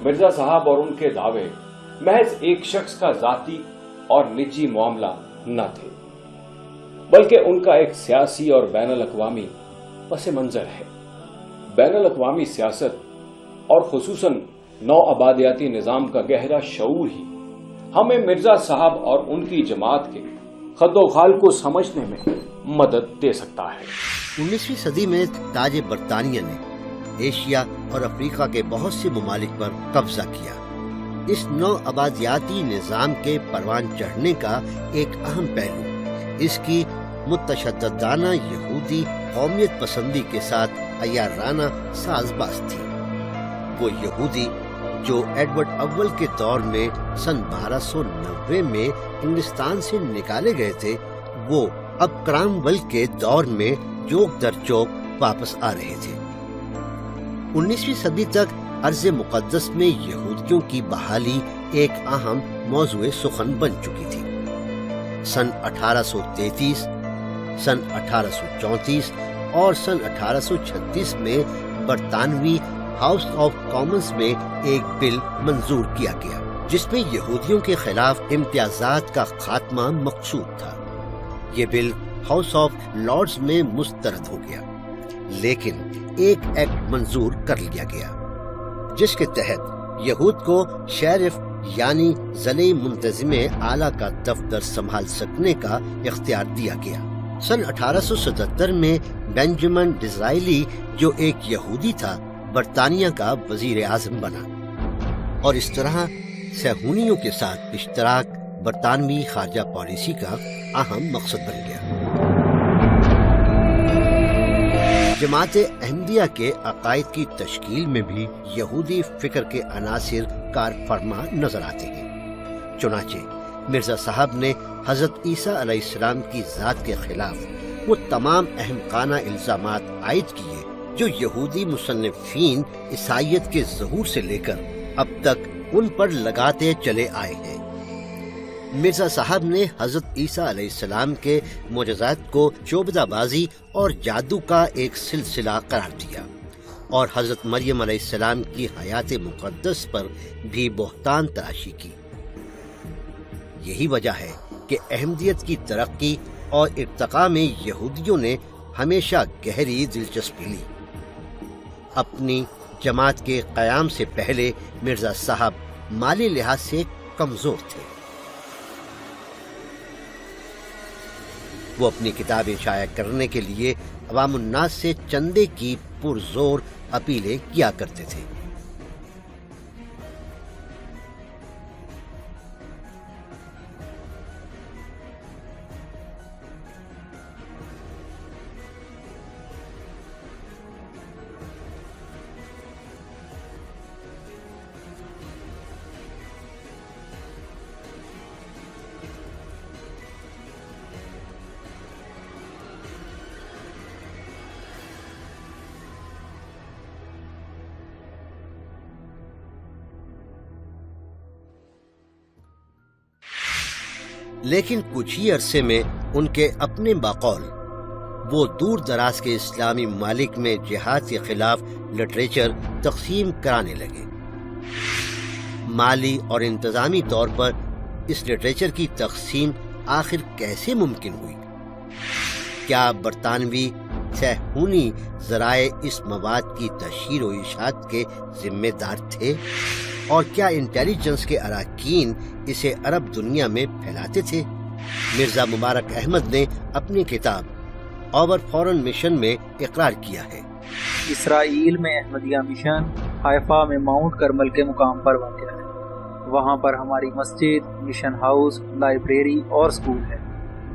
مرزا صاحب اور ان کے دعوے محض ایک شخص کا ذاتی اور نجی معاملہ نہ تھے، بلکہ ان کا ایک سیاسی اور بین الاقوامی پس منظر ہے۔ بین الاقوامی سیاست اور خصوصاً نو آبادیاتی نظام کا گہرا شعور ہی ہمیں مرزا صاحب اور ان کی جماعت کے خد و خال کو سمجھنے میں مدد دے سکتا ہے۔ 19ویں صدی میں تاج برطانیہ نے ایشیا اور افریقہ کے بہت سے ممالک پر قبضہ کیا۔ اس نو آبادیاتی نظام کے پروان چڑھنے کا ایک اہم پہلو اس کی متشددانہ یہودی قومیت پسندی کے ساتھ عیارانہ ساز باز تھی۔ وہ یہودی جو ایڈورڈ اول کے دور میں سن 1290 میں انگلستان سے نکالے گئے تھے، وہ اب کرامول کے دور میں چوک در چوک واپس آ رہے تھے۔ 19ویں صدی تک ارض مقدس میں یہودیوں کی بحالی ایک اہم موضوع سخن بن چکی تھی۔ سن 1833، سن 1834 اور سن 1836 میں برطانوی ہاؤس آف کامنز میں ایک بل منظور کیا گیا جس میں یہودیوں کے خلاف امتیازات کا خاتمہ مقصود تھا۔ یہ بل ہاؤس آف لارڈز میں مسترد ہو گیا، لیکن ایک ایکٹ منظور کر لیا گیا جس کے تحت یہود کو شیرف یعنی ضلعی منتظم اعلیٰ کا دفتر سنبھال سکنے کا اختیار دیا گیا۔ سن 1877 میں بینجامن ڈزرائیلی جو ایک یہودی تھا برطانیہ کا وزیر اعظم بنا، اور اس طرح صہیونیوں کے ساتھ اشتراک برطانوی خارجہ پالیسی کا اہم مقصد بن گیا۔ جماعت احمدیہ کے عقائد کی تشکیل میں بھی یہودی فکر کے عناصر کار فرما نظر آتے ہیں۔ چنانچہ مرزا صاحب نے حضرت عیسیٰ علیہ السلام کی ذات کے خلاف وہ تمام احمقانہ الزامات عائد کیے جو یہودی مصنفین عیسائیت کے ظہور سے لے کر اب تک ان پر لگاتے چلے آئے ہیں۔ مرزا صاحب نے حضرت عیسیٰ علیہ السلام کے معجزات کو شعبدہ بازی اور جادو کا ایک سلسلہ قرار دیا، اور حضرت مریم علیہ السلام کی حیات مقدس پر بھی بہتان تراشی کی۔ یہی وجہ ہے کہ احمدیت کی ترقی اور ارتقاء میں یہودیوں نے ہمیشہ گہری دلچسپی لی۔ اپنی جماعت کے قیام سے پہلے مرزا صاحب مالی لحاظ سے کمزور تھے۔ وہ اپنی کتابیں شائع کرنے کے لیے عوام الناس سے چندے کی پرزور اپیلیں کیا کرتے تھے۔ لیکن کچھ ہی عرصے میں ان کے اپنے بقول وہ دور دراز کے اسلامی ممالک میں جہاد کے خلاف لٹریچر تقسیم کرانے لگے۔ مالی اور انتظامی طور پر اس لٹریچر کی تقسیم آخر کیسے ممکن ہوئی؟ کیا برطانوی صہیونی ذرائع اس مواد کی تشہیر و اشاعت کے ذمہ دار تھے؟ اور کیا انٹیلیجنس کے اراکین اسے عرب دنیا میں پھیلاتے تھے؟ مرزا مبارک احمد نے اپنی کتاب اوور فورن مشن میں اقرار کیا ہے۔ اسرائیل میں احمدیہ مشن حیفا میں ماؤنٹ کرمل کے مقام پر واقع ہے۔ وہاں پر ہماری مسجد، مشن ہاؤس، لائبریری اور سکول ہے۔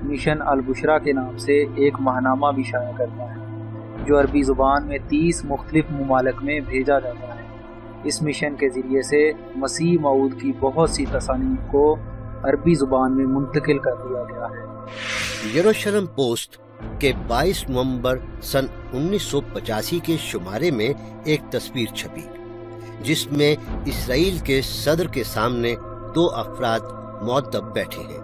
مشن البشرا کے نام سے ایک ماہنامہ بھی شائع کرتا ہے جو عربی زبان میں 30 مختلف ممالک میں بھیجا جاتا ہے۔ اس مشن کے ذریعے سے مسیح موعود کی بہت سی تصانیف کو عربی زبان میں منتقل کر دیا گیا ہے۔ یروشلم پوسٹ کے 22 نومبر سن 1985 کے شمارے میں ایک تصویر چھپی جس میں اسرائیل کے صدر کے سامنے 2 افراد مؤدب بیٹھے ہیں۔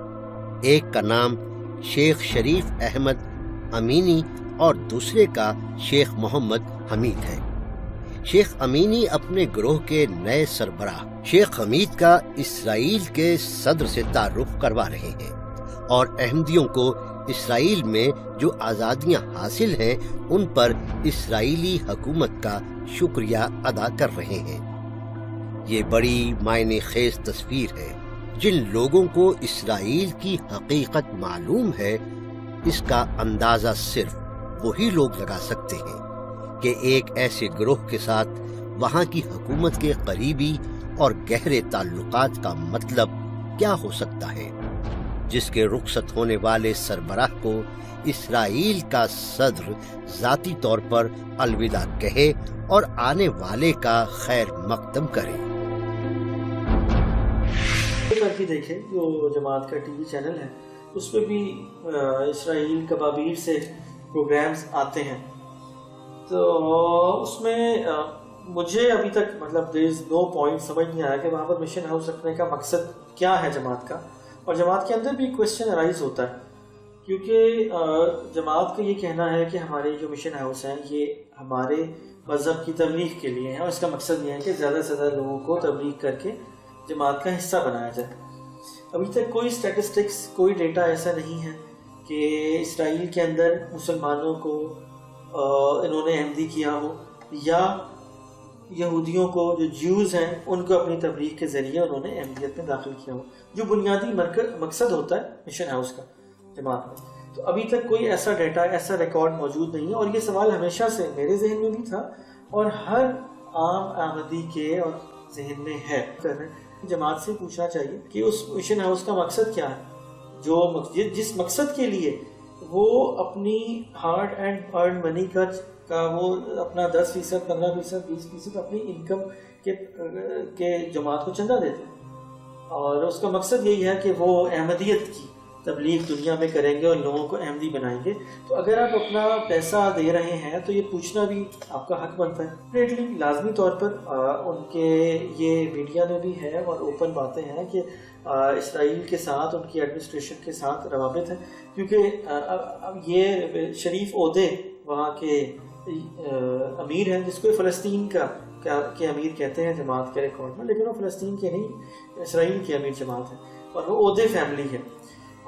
ایک کا نام شیخ شریف احمد امینی اور دوسرے کا شیخ محمد حمید ہے۔ شیخ امینی اپنے گروہ کے نئے سربراہ شیخ حمید کا اسرائیل کے صدر سے تعارف کروا رہے ہیں اور احمدیوں کو اسرائیل میں جو آزادیاں حاصل ہیں ان پر اسرائیلی حکومت کا شکریہ ادا کر رہے ہیں۔ یہ بڑی معنی خیز تصویر ہے۔ جن لوگوں کو اسرائیل کی حقیقت معلوم ہے اس کا اندازہ صرف وہی لوگ لگا سکتے ہیں کہ ایک ایسے گروہ کے ساتھ وہاں کی حکومت کے قریبی اور گہرے تعلقات کا مطلب کیا ہو سکتا ہے، جس کے رخصت ہونے والے سربراہ کو اسرائیل کا صدر ذاتی طور پر الوداع کہے اور آنے والے کا خیر مقدم کرے۔ دیکھیں جو جماعت کا ٹی وی چینل ہے اس پہ بھی اسرائیل کبابیر سے پروگرامز آتے ہیں، تو اس میں مجھے ابھی تک مطلب دیر از نو پوائنٹ سمجھ نہیں آیا کہ وہاں پر مشن ہاؤس رکھنے کا مقصد کیا ہے جماعت کا، اور جماعت کے اندر بھی کویسچن ارائز ہوتا ہے، کیونکہ جماعت کا یہ کہنا ہے کہ ہمارے جو مشن ہاؤس ہیں یہ ہمارے مذہب کی تبلیغ کے لیے ہیں، اور اس کا مقصد یہ ہے کہ زیادہ سے زیادہ لوگوں کو تبلیغ کر کے جماعت کا حصہ بنایا جائے۔ ابھی تک کوئی اسٹیٹسٹکس، کوئی ڈیٹا ایسا نہیں ہے کہ اسرائیل کے اندر مسلمانوں کو انہوں نے احمدی کیا ہو، یا یہودیوں کو جو جیوز ہیں ان کو اپنی تبلیغ کے ذریعے انہوں نے احمدیت میں داخل کیا ہو، جو بنیادی مقصد ہوتا ہے مشن ہاؤس کا جماعت میں۔ تو ابھی تک کوئی ایسا ڈیٹا، ایسا ریکارڈ موجود نہیں ہے، اور یہ سوال ہمیشہ سے میرے ذہن میں بھی تھا اور ہر عام احمدی کے اور ذہن میں ہے۔ جماعت سے پوچھنا چاہیے کہ اس مشن ہاؤس کا مقصد کیا ہے، جو جس مقصد کے لیے وہ اپنی ہارڈ اینڈ ارن منی کا وہ اپنا 10%، 15%، 20% اپنی انکم کے جماعت کو چندہ دیتے ہیں، اور اس کا مقصد یہی ہے کہ وہ احمدیت کی تبلیغ دنیا میں کریں گے اور لوگوں کو احمدی بنائیں گے۔ تو اگر آپ اپنا پیسہ دے رہے ہیں تو یہ پوچھنا بھی آپ کا حق بنتا ہے۔ لازمی طور پر ان کے یہ میڈیا میں بھی ہے اور اوپن باتیں ہیں کہ اسرائیل کے ساتھ، ان کی ایڈمنسٹریشن کے ساتھ روابط ہیں، کیونکہ اب یہ شریف عہدے وہاں کے امیر ہیں، جس کو فلسطین کے امیر کہتے ہیں جماعت کے ریکارڈ میں، لیکن وہ فلسطین کے نہیں، اسرائیل کے امیر جماعت ہے، اور وہ عہدے فیملی ہے۔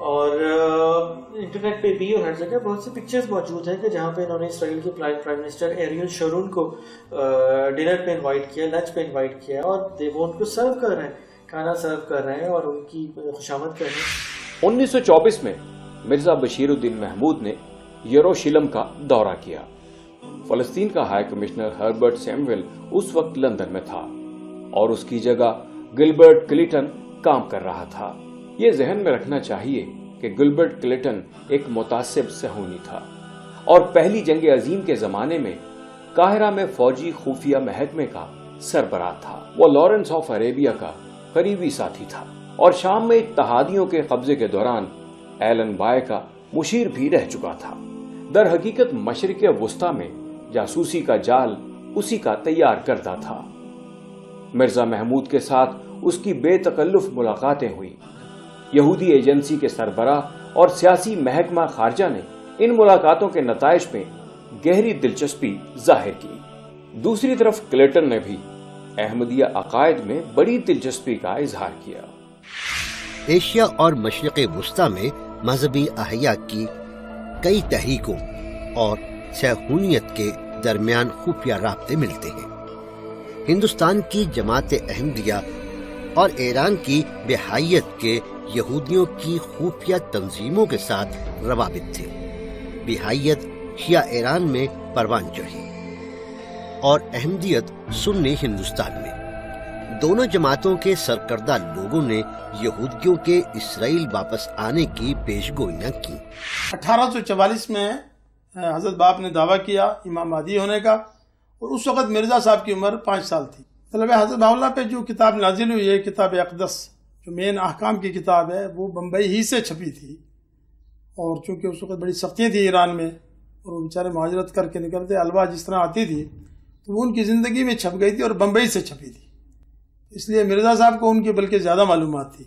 اور انٹرنیٹ پہ بھی اور ہر جگہ بہت سی پکچرز موجود ہیں کہ جہاں پہ انہوں نے اسرائیل کے پرائم منسٹر ایریل شارون کو ڈنر پہ انوائٹ کیا، لنچ پہ انوائٹ کیا، اور وہ ان کو سرو کر رہے ہیں، کھانا سرو کر رہے ہیں اور ان کی خوشامد کر رہے ہیں۔ 1924 میں مرزا بشیر الدین محمود نے یروشلم کا دورہ کیا۔ فلسطین کا ہائی کمشنر ہربرٹ سیمویل اس وقت لندن میں تھا اور اس کی جگہ گلبرٹ کلیٹن کام کر رہا تھا۔ یہ ذہن میں رکھنا چاہیے کہ گلبرٹ کلیٹن ایک متعصب صہیونی تھا اور پہلی جنگ عظیم کے زمانے میں قاہرہ میں فوجی خفیہ محکمے کا سربراہ تھا۔ وہ لارنس آف عربیہ کا قریبی ساتھی تھا اور شام میں اتحادیوں کے قبضے کے دوران ایلن بائے کا مشیر بھی رہ چکا تھا۔ در حقیقت مشرق وسطی میں جاسوسی کا جال اسی کا تیار کرتا تھا۔ مرزا محمود کے ساتھ اس کی بے تکلف ملاقاتیں ہوئی۔ یہودی ایجنسی کے سربراہ اور سیاسی محکمہ خارجہ نے ان ملاقاتوں کے نتائج میں گہری دلچسپی ظاہر کی۔ دوسری طرف کلیٹن نے بھی احمدیہ عقائد میں بڑی دلچسپی کا اظہار کیا۔ ایشیا اور مشرق وسطی میں مذہبی احیا کی کئی تحریکوں اور صہیونیت کے درمیان خفیہ رابطے ملتے ہیں۔ ہندوستان کی جماعت احمدیہ اور ایران کی بہائیت کے یہودیوں کی خفیہ تنظیموں کے ساتھ روابط تھے۔ بہائیت شیعہ ایران میں پروان چڑھی اور احمدیت سنی ہندوستان میں۔ دونوں جماعتوں کے سرکردہ لوگوں نے یہودیوں کے اسرائیل واپس آنے کی پیش گوئیاں کی۔ 1844 میں حضرت باپ نے دعویٰ کیا امام مہدی ہونے کا، اور اس وقت مرزا صاحب کی عمر 5 سال تھی۔ طلب حضرت بہاءاللہ پہ جو کتاب نازل ہوئی ہے، کتاب اقدس، جو مین احکام کی کتاب ہے، وہ بمبئی ہی سے چھپی تھی، اور چونکہ اس وقت بڑی سختیاں تھیں ایران میں اور وہ بیچارے مہاجرت کر کے نکلتے، الوا جس طرح آتی تھی تو وہ ان کی زندگی میں چھپ گئی تھی اور بمبئی سے چھپی تھی، اس لیے مرزا صاحب کو ان کی بلکہ زیادہ معلومات تھی۔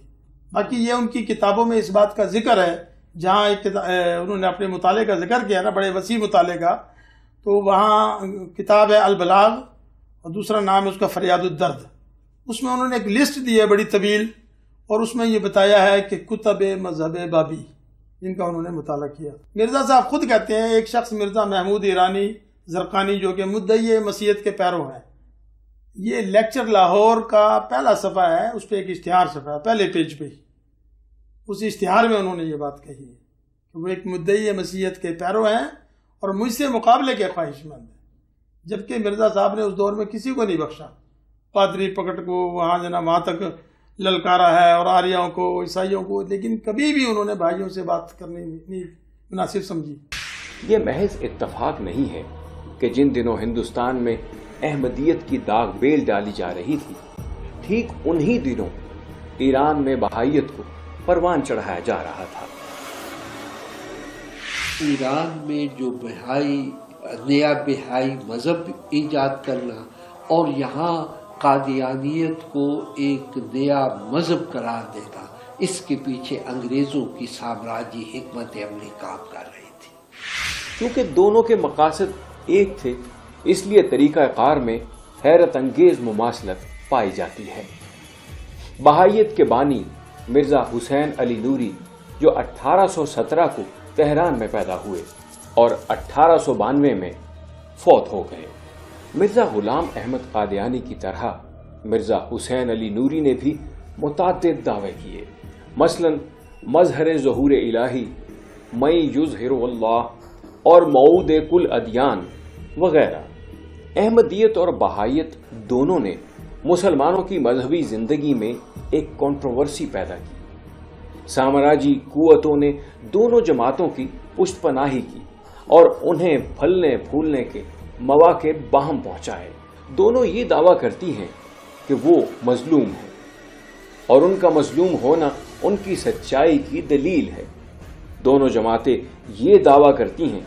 باقی یہ ان کی کتابوں میں اس بات کا ذکر ہے، جہاں ایک انہوں نے اپنے مطالعے کا ذکر کیا نا، بڑے وسیع مطالعے کا، تو وہاں کتاب ہے البلاغ، اور دوسرا نام ہے اس کا فریاد الدرد. اس میں انہوں نے ایک لسٹ دی ہے بڑی طویل، اور اس میں یہ بتایا ہے کہ کتب مذہب بابی جن کا انہوں نے مطالعہ کیا. مرزا صاحب خود کہتے ہیں ایک شخص مرزا محمود ایرانی زرقانی جو کہ مدعی مسیحیت کے پیرو ہیں، یہ لیکچر لاہور کا پہلا صفحہ ہے، اس پہ ایک اشتہار چھپا ہے پہلے پیج پہ ہی. اس اشتہار میں انہوں نے یہ بات کہی ہے کہ وہ ایک مدعی مسیحیت کے پیرو ہیں اور مجھ سے مقابلے کے خواہش مند ہیں، جبکہ مرزا صاحب نے اس دور میں کسی کو نہیں بخشا. پادری پکٹ کو وہاں تک للکارا ہے اور آریاؤں کو عیسائیوں کو، لیکن کبھی بھی انہوں نے بھائیوں سے بات کرنی نہیں مناسب سمجھی. یہ محض اتفاق نہیں ہے کہ جن دنوں ہندوستان میں احمدیت کی داغ بیل ڈالی جا رہی تھی، ٹھیک انہی دنوں ایران میں بہائیت کو پروان چڑھایا جا رہا تھا. ایران میں جو نیا بہائی مذہب ایجاد کرنا اور یہاں قادیانیت کو ایک نیا مذہب قرار دینا، اس کے پیچھے انگریزوں کی سامراجی حکمت عملی کام کر رہی تھی. کیونکہ دونوں کے مقاصد ایک تھے، اس لیے طریقہ کار میں حیرت انگیز مماثلت پائی جاتی ہے. بہائیت کے بانی مرزا حسین علی نوری جو 1817 کو تہران میں پیدا ہوئے اور 1892 میں فوت ہو گئے. مرزا غلام احمد قادیانی کی طرح مرزا حسین علی نوری نے بھی متعدد دعوے کیے، مثلا مظہر ظہور الہی، میں یظہر اللہ اور موعود کل ادیان وغیرہ. احمدیت اور بہائیت دونوں نے مسلمانوں کی مذہبی زندگی میں ایک کنٹروورسی پیدا کی. سامراجی قوتوں نے دونوں جماعتوں کی پشت پناہی کی اور انہیں پھلنے پھولنے کے مواقع باہم پہنچائے. دونوں یہ دعویٰ کرتی ہیں کہ وہ مظلوم ہیں اور ان کا مظلوم ہونا ان کی سچائی کی دلیل ہے. دونوں جماعتیں یہ دعویٰ کرتی ہیں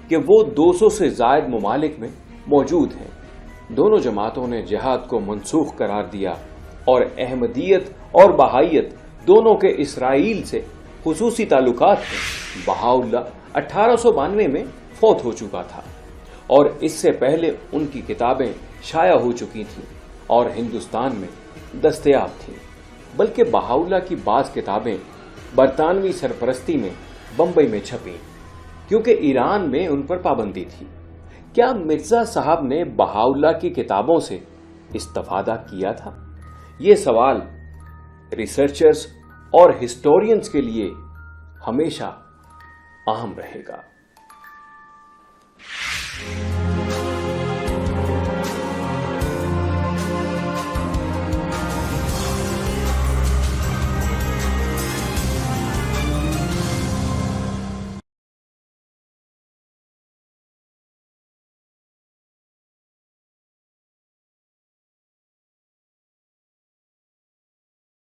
کہ وہ 200 سے زائد ممالک میں موجود ہیں. دونوں جماعتوں نے جہاد کو منسوخ قرار دیا اور احمدیت اور بہائیت دونوں کے اسرائیل سے خصوصی تعلقات ہیں. بہاؤلہ 1892 میں فوت ہو چکا تھا اور اس سے پہلے ان کی کتابیں شائع ہو چکی تھیں اور ہندوستان میں دستیاب تھیں. بلکہ بہاؤلہ کی بعض کتابیں برطانوی سرپرستی میں بمبئی میں چھپیں کیونکہ ایران میں ان پر پابندی تھی. کیا مرزا صاحب نے بہاؤلہ کی کتابوں سے استفادہ کیا تھا؟ یہ سوال ریسرچرز اور ہسٹورینز کے لیے ہمیشہ اہم رہے گا.